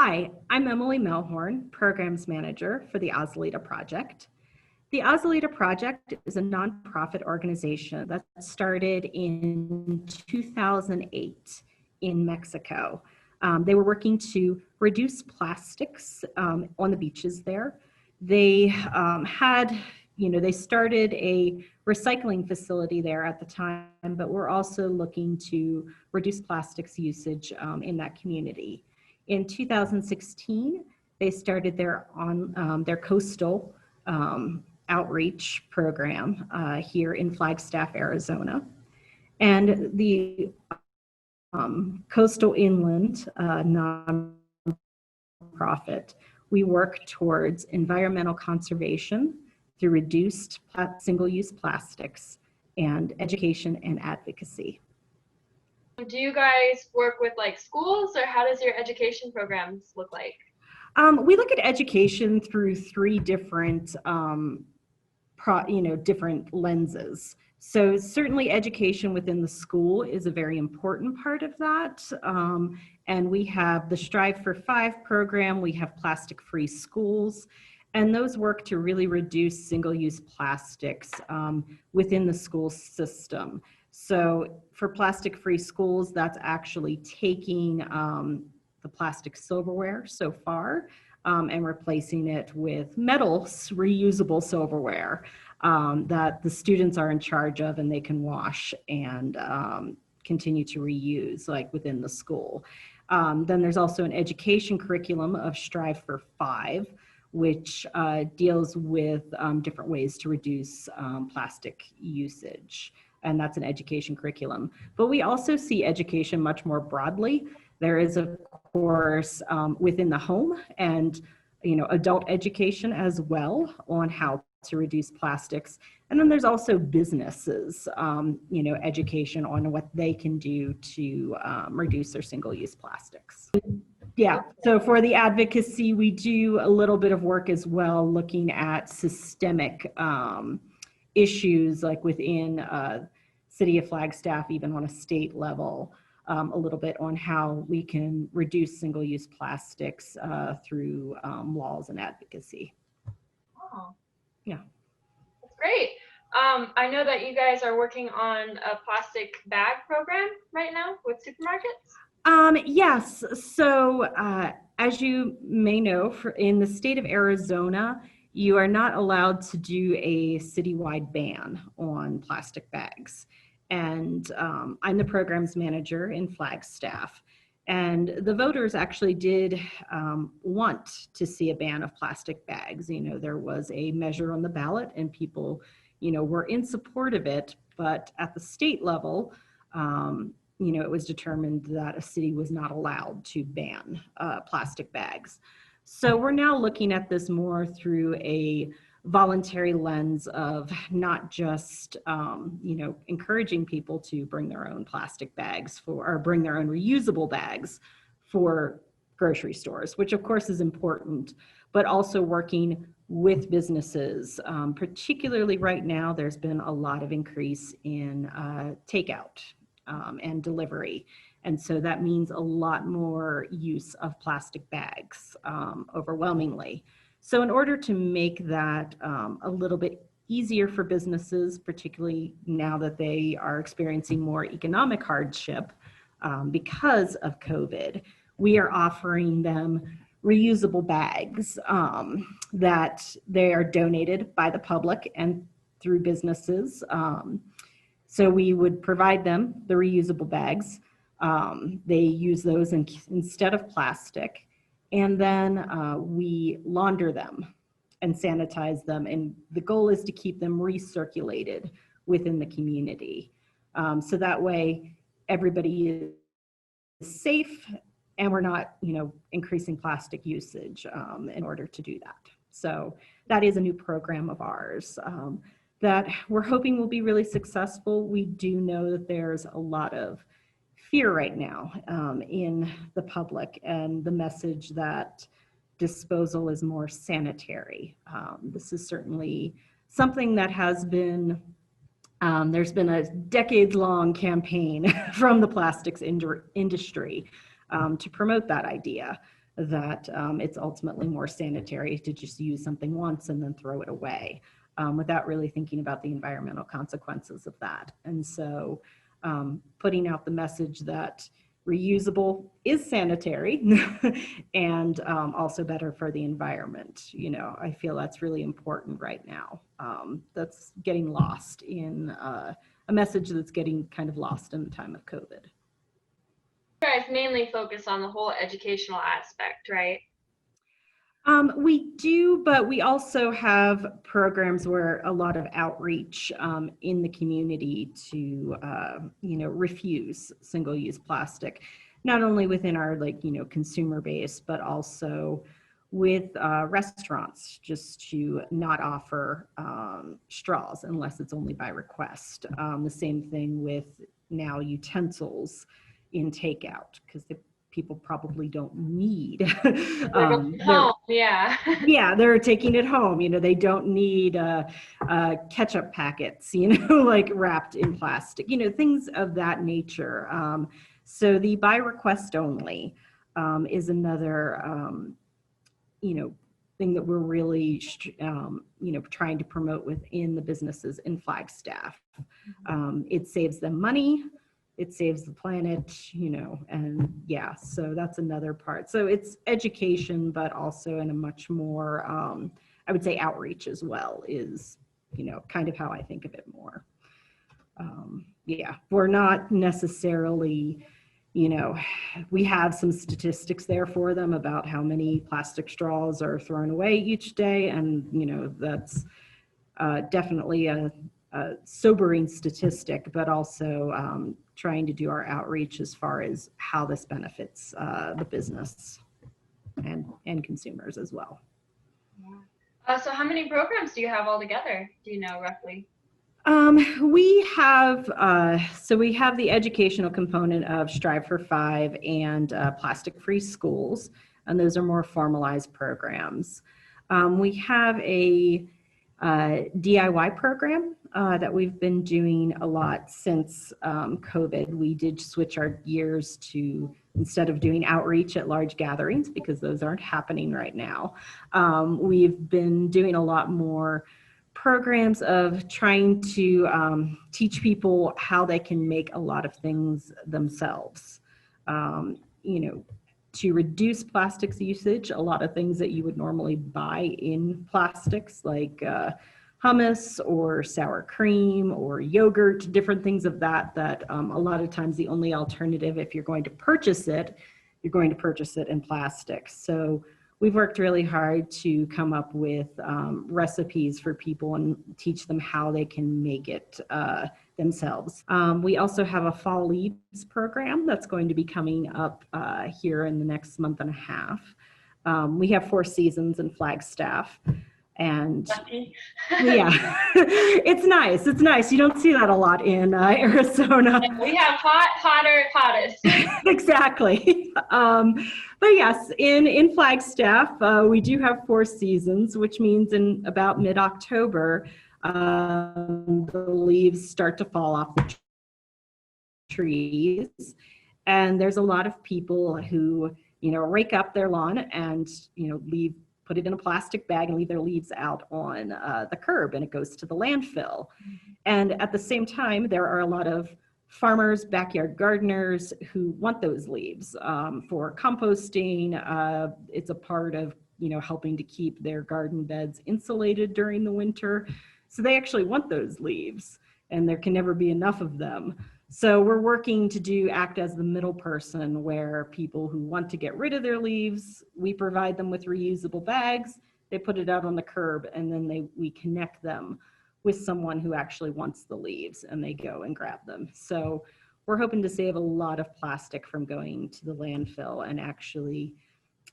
Hi, I'm Emily Melhorn, Programs Manager for the Azulita Project. The Azulita Project is a nonprofit organization that started in 2008 in Mexico. They were working to reduce plastics on the beaches there. They they started a recycling facility there at the time, but we're also looking to reduce plastics usage in that community. In 2016, they started their coastal outreach program here in Flagstaff, Arizona. And the Coastal Inland nonprofit, we work towards environmental conservation through reduced single-use plastics and education and advocacy. Do you guys work with like schools, or how does your education programs look like? We look at education through three different different lenses. So certainly education within the school is a very important part of that. And we have the Strive for 5 program, we have plastic-free schools, and those work to really reduce single-use plastics within the school system. So for plastic-free schools, that's actually taking the plastic silverware so far and replacing it with metal reusable silverware that the students are in charge of and they can wash and continue to reuse like within the school. Then there's also an education curriculum of Strive for 5, which deals with different ways to reduce plastic usage. And that's an education curriculum. But we also see education much more broadly. There is, of course, within the home and adult education as well on how to reduce plastics. And then there's also businesses, education on what they can do to reduce their single-use plastics. Yeah, so for the advocacy, we do a little bit of work as well, looking at systemic issues like within City of Flagstaff, even on a state level, a little bit on how we can reduce single-use plastics through laws and advocacy. Oh, yeah, that's great. I know that you guys are working on a plastic bag program right now with supermarkets. Yes, so as you may know, in the state of Arizona, you are not allowed to do a citywide ban on plastic bags. And I'm the programs manager in Flagstaff. And the voters actually did want to see a ban of plastic bags. There was a measure on the ballot and people, were in support of it. But at the state level, it was determined that a city was not allowed to ban plastic bags. So we're now looking at this more through a voluntary lens of not just, encouraging people to bring their own plastic bags or bring their own reusable bags for grocery stores, which of course is important, but also working with businesses. Particularly right now, there's been a lot of increase in takeout and delivery. And so that means a lot more use of plastic bags, overwhelmingly. So in order to make that a little bit easier for businesses, particularly now that they are experiencing more economic hardship because of COVID, we are offering them reusable bags that they are donated by the public and through businesses. So we would provide them the reusable bags. They use those instead of plastic. And then we launder them and sanitize them. And the goal is to keep them recirculated within the community. So that way everybody is safe and we're not, increasing plastic usage in order to do that. So that is a new program of ours that we're hoping will be really successful. We do know that there's a lot of fear right now in the public and the message that disposal is more sanitary. This is certainly something that has been, there's been a decades-long campaign from the plastics industry to promote that idea. that it's ultimately more sanitary to just use something once and then throw it away, without really thinking about the environmental consequences of that. And so putting out the message that reusable is sanitary and also better for the environment. You know, I feel that's really important right now. That's getting lost in a message that's getting kind of lost in the time of COVID. You guys mainly focus on the whole educational aspect, right? We do, but we also have programs where a lot of outreach in the community to, you know, refuse single-use plastic, not only within our consumer base, but also with restaurants, just to not offer straws unless it's only by request. The same thing with now utensils in takeout, because people probably don't need. Yeah. Yeah, they're taking it home. You know, they don't need ketchup packets, you know, like wrapped in plastic, you know, things of that nature. So the by request only is another, you know, thing that we're really, you know, trying to promote within the businesses in Flagstaff. It saves them money. It saves the planet, you know, and yeah, so that's another part. So it's education, but also in a much more, I would say outreach as well is, you know, kind of how I think of it more. Yeah, we're not necessarily, you know, we have some statistics there for them about how many plastic straws are thrown away each day. And, you know, that's definitely a sobering statistic, but also trying to do our outreach as far as how this benefits the business and consumers as well. So how many programs do you have altogether? Do you know roughly? We have, so we have the educational component of Strive for Five and Plastic Free Schools, and those are more formalized programs. We have a DIY program that we've been doing a lot since COVID. We did switch our gears to, instead of doing outreach at large gatherings, because those aren't happening right now, we've been doing a lot more programs of trying to teach people how they can make a lot of things themselves. You know, to reduce plastics usage, a lot of things that you would normally buy in plastics, like hummus or sour cream or yogurt, different things of that, that a lot of times the only alternative, if you're going to purchase it, you're going to purchase it in plastic. So we've worked really hard to come up with recipes for people and teach them how they can make it themselves. We also have a fall leaves program that's going to be coming up here in the next month and a half. We have 4 seasons in Flagstaff. And yeah, it's nice. It's nice. You don't see that a lot in Arizona. We have hot, hotter, hottest. Exactly. But yes, in Flagstaff, we do have 4 seasons, which means in about mid-October, the leaves start to fall off the trees. And there's a lot of people who, you know, rake up their lawn and, you know, put it in a plastic bag and leave their leaves out on the curb, and it goes to the landfill. And at the same time, there are a lot of farmers, backyard gardeners who want those leaves for composting. It's a part of, you know, helping to keep their garden beds insulated during the winter. So they actually want those leaves, and there can never be enough of them. So we're working to act as the middle person, where people who want to get rid of their leaves, we provide them with reusable bags, they put it out on the curb, and then we connect them with someone who actually wants the leaves, and they go and grab them. So we're hoping to save a lot of plastic from going to the landfill. And actually,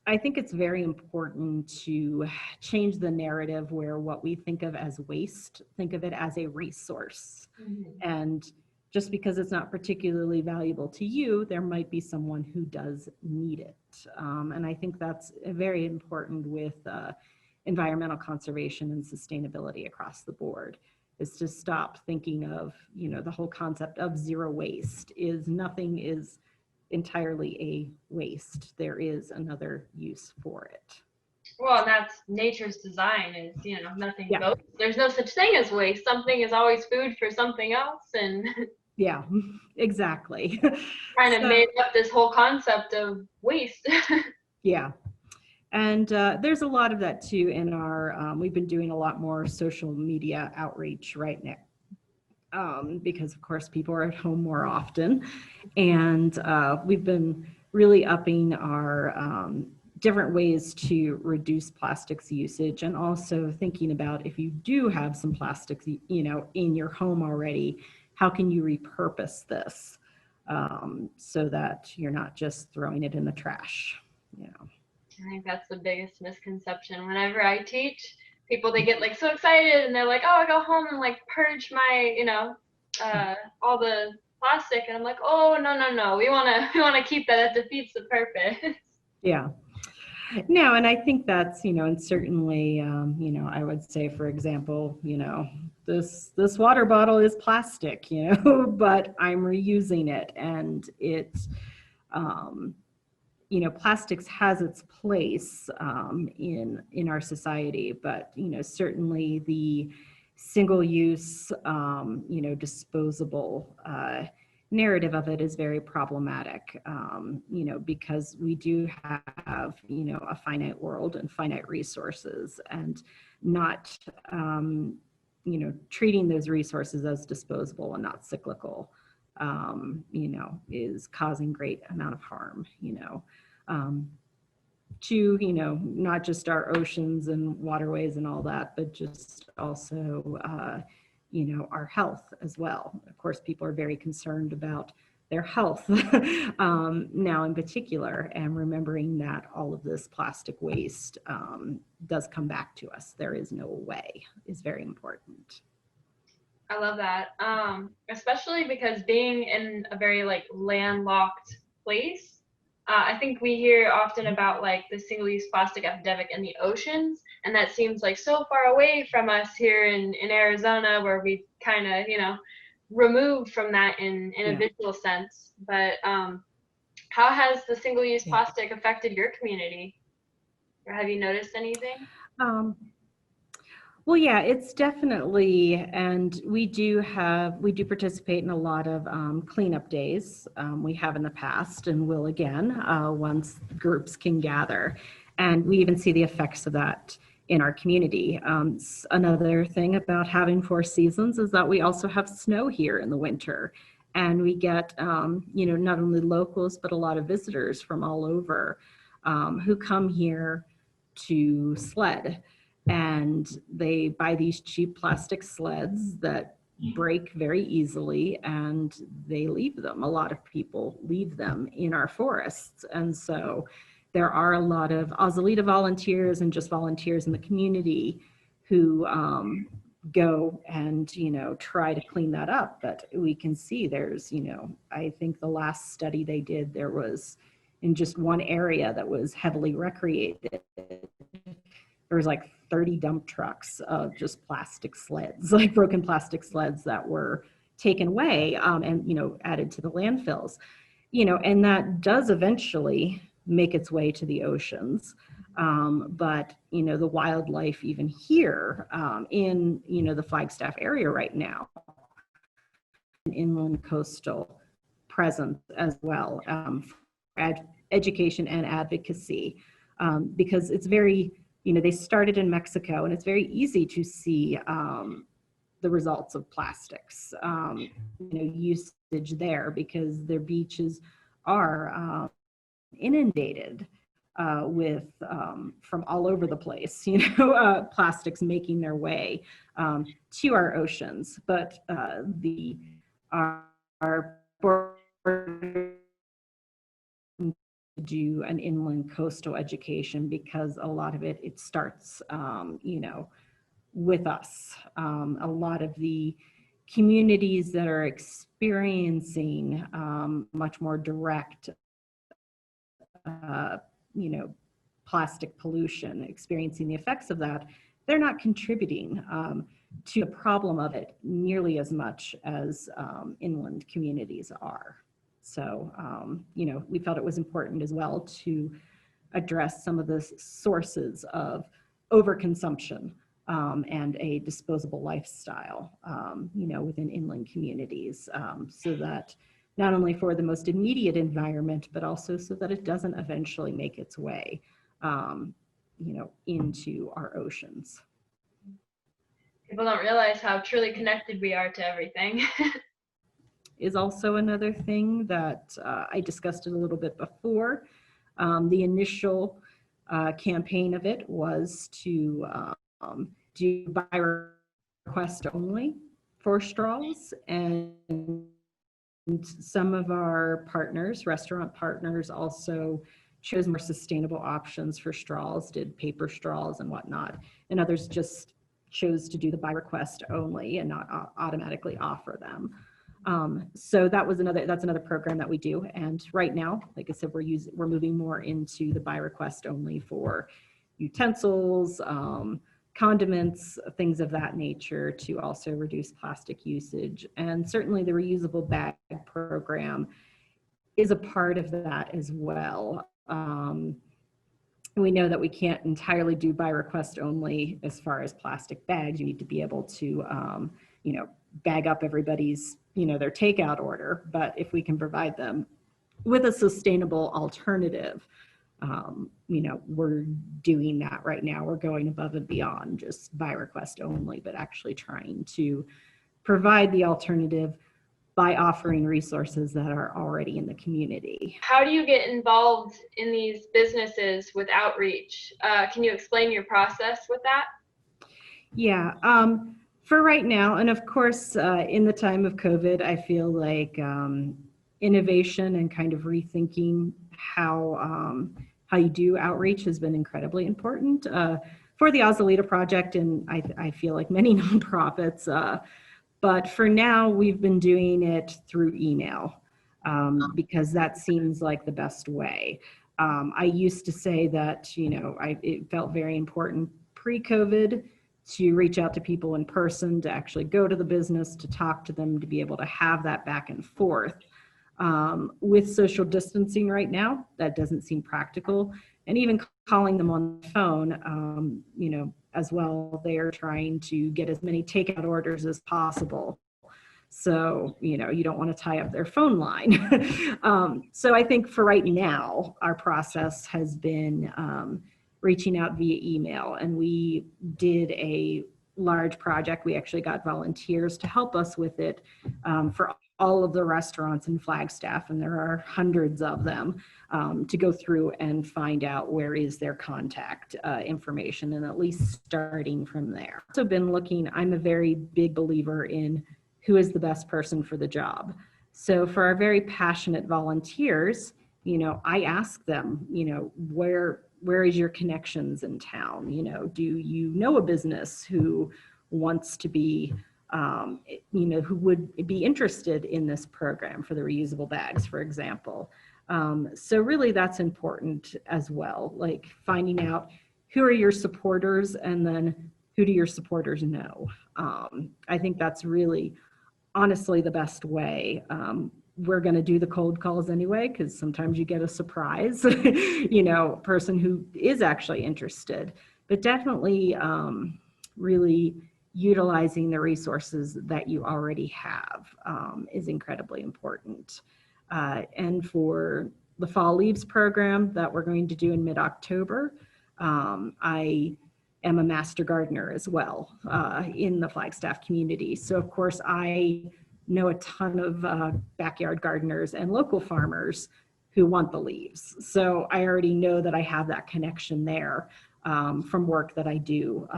I think it's very important to change the narrative where what we think of as waste, think of it as a resource. And just because it's not particularly valuable to you, there might be someone who does need it. And I think that's very important with environmental conservation and sustainability across the board, is to stop thinking of, you know, the whole concept of zero waste is nothing is entirely a waste. There is another use for it. Well, and that's nature's design is, nothing Yeah. goes. There's no such thing as waste. Something is always food for something else, and Yeah, exactly. kind of So, made up this whole concept of waste. yeah. And there's a lot of that too in our, we've been doing a lot more social media outreach right now. Because of course people are at home more often, and we've been really upping our different ways to reduce plastics usage, and also thinking about if you do have some plastics, in your home already, how can you repurpose this so that you're not just throwing it in the trash. I think that's the biggest misconception. Whenever I teach, people they get like so excited and they're like, "Oh, I go home and like purge my, all the plastic," and I'm like, "Oh, no, no, no. We wanna keep that. That defeats the purpose." Yeah. No, and I think that's, and certainly, I would say, for example, this water bottle is plastic, but I'm reusing it, and it's, plastics has its place in our society, but certainly the single-use, disposable narrative of it is very problematic, because we do have, a finite world and finite resources, and not, treating those resources as disposable and not cyclical, is causing great amount of harm, to, not just our oceans and waterways and all that, but just also, our health as well. Of course, people are very concerned about their health now in particular, and remembering that all of this plastic waste does come back to us. There is no way is very important. I love that. Especially because being in a very like landlocked place, I think we hear often about like the single-use plastic epidemic in the oceans, and that seems like so far away from us here in Arizona, where we kind of, removed from that in a Yeah. visual sense. But how has the single-use Yeah. plastic affected your community? Or have you noticed anything? Um, Well, yeah, it's definitely, and we do participate in a lot of cleanup days. We have in the past and will again once groups can gather. And we even see the effects of that in our community. Another thing about having 4 seasons is that we also have snow here in the winter. And we get, not only locals, but a lot of visitors from all over who come here to sled, and they buy these cheap plastic sleds that break very easily, and they leave them. A lot of people leave them in our forests, and so there are a lot of Azulita volunteers and just volunteers in the community who go and try to clean that up. But we can see there's, I think the last study they did, there was in just one area that was heavily recreated, there was like 30 dump trucks of just plastic sleds, like broken plastic sleds that were taken away and added to the landfills, and that does eventually make its way to the oceans. But the wildlife even here in the Flagstaff area right now, an inland coastal presence as well, for education and advocacy, because it's very, they started in Mexico, and it's very easy to see the results of plastics, usage there, because their beaches are inundated with from all over the place, plastics making their way to our oceans. But our board do an inland coastal education, because a lot of it starts, with us. A lot of the communities that are experiencing much more direct, plastic pollution, experiencing the effects of that, they're not contributing to the problem of it nearly as much as inland communities are. So, we felt it was important as well to address some of the sources of overconsumption and a disposable lifestyle, within inland communities, so that not only for the most immediate environment, but also so that it doesn't eventually make its way, into our oceans. People don't realize how truly connected we are to everything. Is also another thing that I discussed it a little bit before. The initial campaign of it was to do by request only for straws, and some of our partners, restaurant partners, also chose more sustainable options for straws, did paper straws and whatnot, and others just chose to do the by request only and not automatically offer them. So that's another program that we do. And right now, like I said, we're moving more into the by request only for utensils, condiments, things of that nature, to also reduce plastic usage. And certainly the reusable bag program is a part of that as well. We know that we can't entirely do by request only as far as plastic bags. You need to be able to, bag up everybody's, their takeout order. But if we can provide them with a sustainable alternative, we're doing that right now. We're going above and beyond just by request only, but actually trying to provide the alternative by offering resources that are already in the community. How do you get involved in these businesses with outreach? Can you explain your process with that? Yeah, for right now, and of course, in the time of COVID, I feel like innovation and kind of rethinking how you do outreach has been incredibly important for the Azulita project, and I feel like many nonprofits. But for now, we've been doing it through email because that seems like the best way. I used to say that, it felt very important pre-COVID to reach out to people in person, to actually go to the business, to talk to them, to be able to have that back and forth. With social distancing right now, that doesn't seem practical. And even calling them on the phone, as well, they're trying to get as many takeout orders as possible. So, you don't want to tie up their phone line. So I think for right now, our process has been reaching out via email. And we did a large project. We actually got volunteers to help us with it for all of the restaurants in Flagstaff, and there are hundreds of them, to go through and find out where is their contact information, and at least starting from there. Also been looking, I'm a very big believer in who is the best person for the job. So for our very passionate volunteers, I ask them, where is your connections in town? Do you know a business who wants to be, who would be interested in this program for the reusable bags, for example? So really that's important as well, like finding out who are your supporters and then who do your supporters know? I think that's really, honestly, the best way. We're going to do the cold calls anyway, because sometimes you get a surprise, person who is actually interested, but definitely really utilizing the resources that you already have is incredibly important. And for the Fall Leaves program that we're going to do in mid-October, I am a master gardener as well in the Flagstaff community. So of course I know a ton of backyard gardeners and local farmers who want the leaves. So I already know that I have that connection there from work that I do,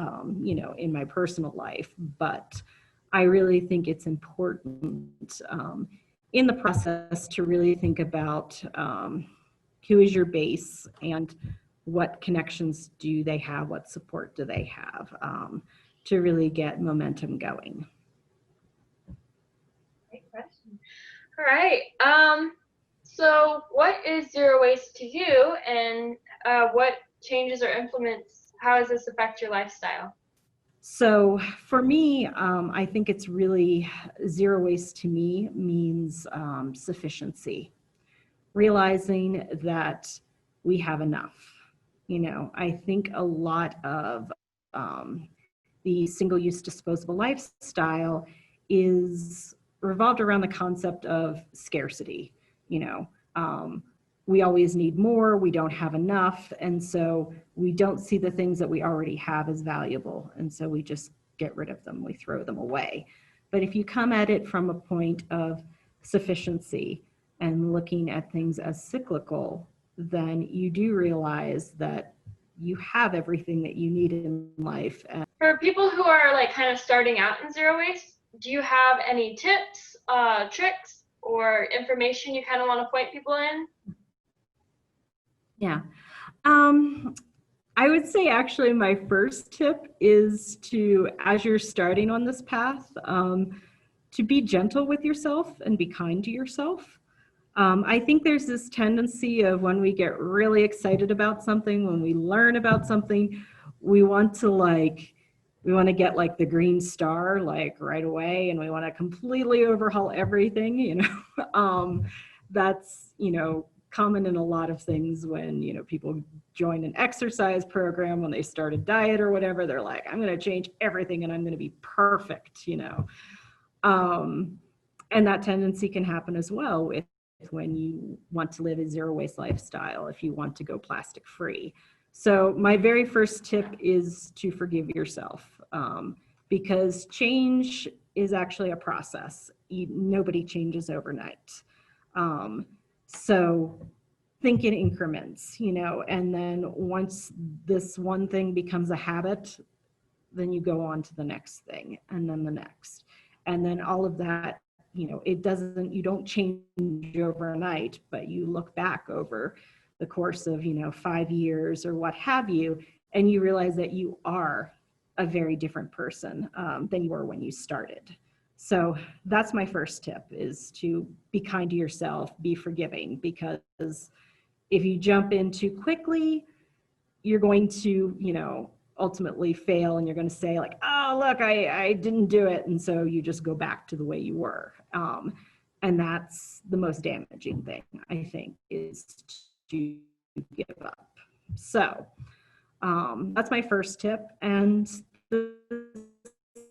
in my personal life. But I really think it's important in the process to really think about who is your base and what connections do they have, what support do they have to really get momentum going. Great question. All right. So what is zero waste to you, and what changes or implements, how does this affect your lifestyle? So for me, I think it's really zero waste to me means sufficiency. realizing that we have enough. You know, I think a lot of the single-use disposable lifestyle is revolved around the concept of scarcity. You know, we always need more, we don't have enough, and so we don't see the things that we already have as valuable, and so we just get rid of them, we throw them away. But if you come at it from a point of sufficiency and looking at things as cyclical, then you do realize that you have everything that you need in life. And for people who are like kind of starting out in zero waste, do you have any tips, tricks, or information you kind of want to point people in? yeah, I would say actually my first tip is to, as you're starting on this path, to be gentle with yourself and be kind to yourself. I think there's this tendency of when we get really excited about something, when we learn about something, we want to get like the green star like right away, and we want to completely overhaul everything, you know. That's, you know, common in a lot of things when, you know, people join an exercise program, when they start a diet or whatever, they're like, I'm going to change everything and I'm going to be perfect, you know. And that tendency can happen as well with when you want to live a zero waste lifestyle, if you want to go plastic free. So my very first tip is to forgive yourself, because change is actually a process. Nobody changes overnight. So think in increments, you know, and then once this one thing becomes a habit, then you go on to the next thing, and then the next. And then all of that, you know, you don't change overnight, but you look back over the course of, you know, 5 years or what have you, and you realize that you are a very different person than you were when you started. So that's my first tip, is to be kind to yourself, be forgiving, because if you jump in too quickly, you're going to, you know, ultimately fail, and you're going to say like, oh, look, I didn't do it. And so you just go back to the way you were. And that's the most damaging thing, I think, is to give up. So that's my first tip. And the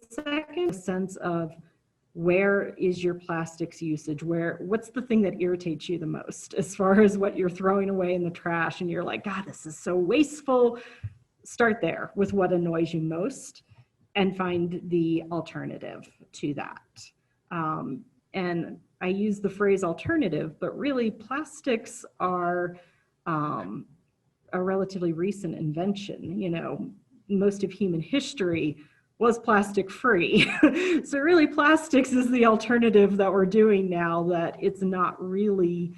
second sense of, where is your plastics usage? What's the thing that irritates you the most as far as what you're throwing away in the trash and you're like, God, this is so wasteful? Start there with what annoys you most and find the alternative to that. And I use the phrase alternative, but really plastics are a relatively recent invention. You know, most of human history was plastic free. So really plastics is the alternative that we're doing now, that it's not really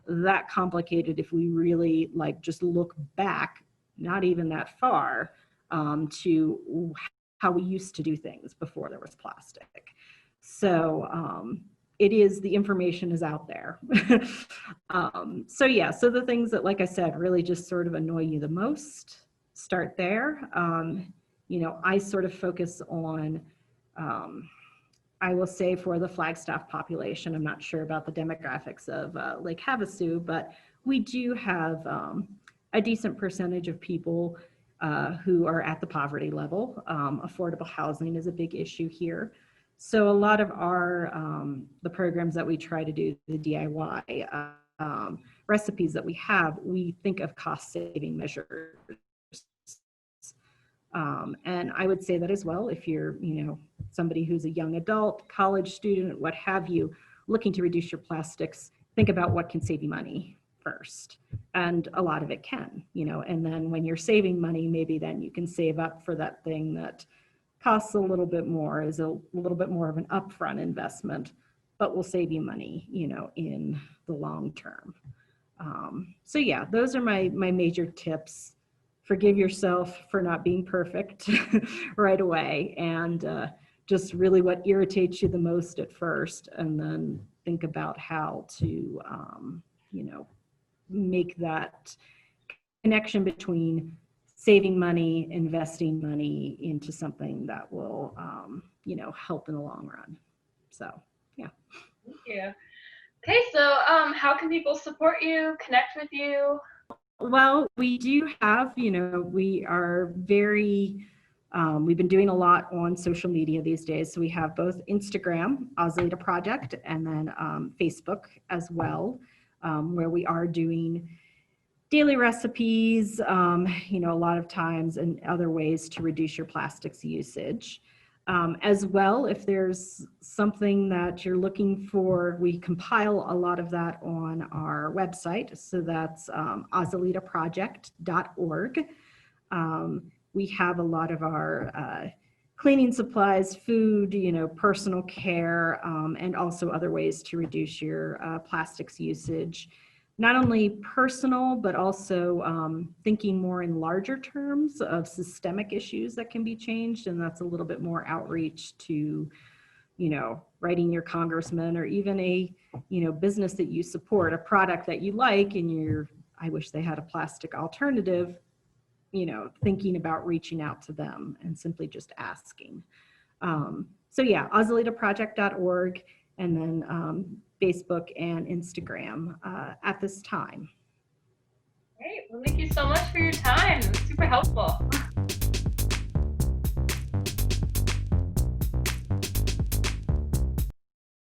that complicated if we really like just look back, not even that far, to how we used to do things before there was plastic. So it is, the information is out there. So yeah, so the things that, like I said, really just sort of annoy you the most, start there. You know, I sort of focus on, I will say for the Flagstaff population, I'm not sure about the demographics of Lake Havasu, but we do have a decent percentage of people who are at the poverty level. Affordable housing is a big issue here. So a lot of our, the programs that we try to do, the DIY recipes that we have, we think of cost saving measures. And I would say that as well, if you're, you know, somebody who's a young adult, college student, what have you, looking to reduce your plastics, think about what can save you money first. And a lot of it can, you know, and then when you're saving money, maybe then you can save up for that thing that costs a little bit more, is a little bit more of an upfront investment, but will save you money, you know, in the long term. So yeah, those are my major tips. Forgive yourself for not being perfect right away, and just really what irritates you the most at first, and then think about how to, you know, make that connection between saving money, investing money into something that will, you know, help in the long run. So, yeah. Thank you. Okay, so how can people support you, connect with you? Well, we do have, we are very, we've been doing a lot on social media these days. So we have both Instagram, Azulita Project, and then Facebook as well, where we are doing daily recipes, a lot of times, and other ways to reduce your plastics usage. As well, if there's something that you're looking for, we compile a lot of that on our website. So that's azulitaproject.org. We have a lot of our cleaning supplies, food, personal care, and also other ways to reduce your plastics usage. Not only personal, but also thinking more in larger terms of systemic issues that can be changed. And that's a little bit more outreach to, writing your congressman, or even a, business that you support, a product that you like, and I wish they had a plastic alternative, thinking about reaching out to them and simply just asking. So yeah, azulitaproject.org, and then Facebook and Instagram at this time. Great. Well, thank you so much for your time. It was super helpful.